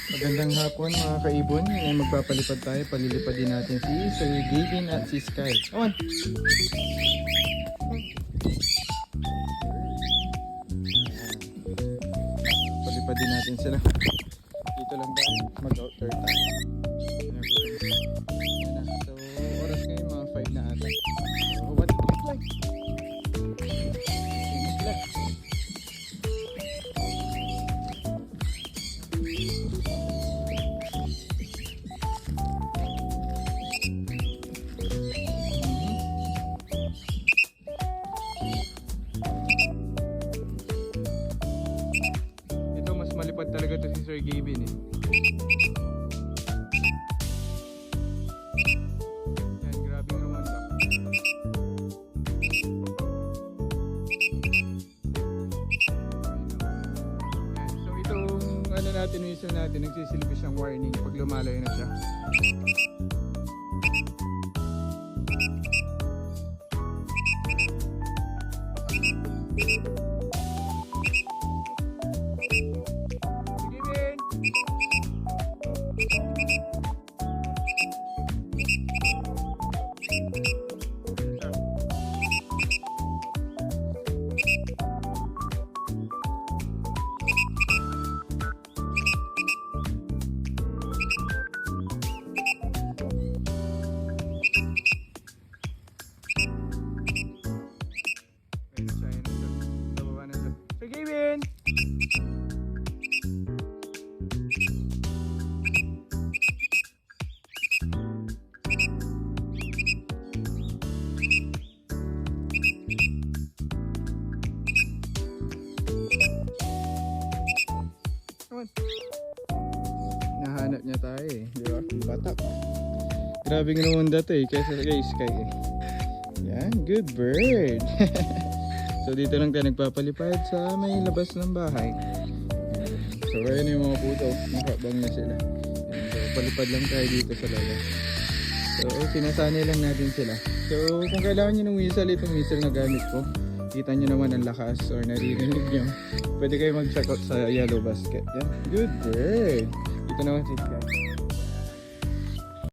Magandang hapon mga kaibon. Ngayon magpapalipad tayo. Palilipad din natin si Sir Gavin at si Sky. On! Palipad din natin sila. Dito lang tayo. Mag-outdoor tayo. So, oras ngayon mga 5 na ata. So, what did you like? Malipad talaga to si Sir Gavin eh. Yan, grabing rumanda. Yan, so itong ano natin, whistle natin, nagsisilbi siyang warning pag lumalayo na siya. Sir Gavin! Nahanap niya tayo eh, di ba? Batak. Grabing rumunda to eh, kaysa kay Sky eh. Yan, good bird. So dito lang tayo nagpapalipad sa may labas ng bahay. So ayan yung mga puto, nakabang na sila. So palipad lang tayo dito sa labas. So sinasanay lang natin sila. So kung kailangan nyo ng whistle, itong whistle na gamit ko, kita nyo naman ang lakas or naririnig nyo, pwede kayo mag-check out sa yellow basket. Yan, good bird. Ito naman si Sky.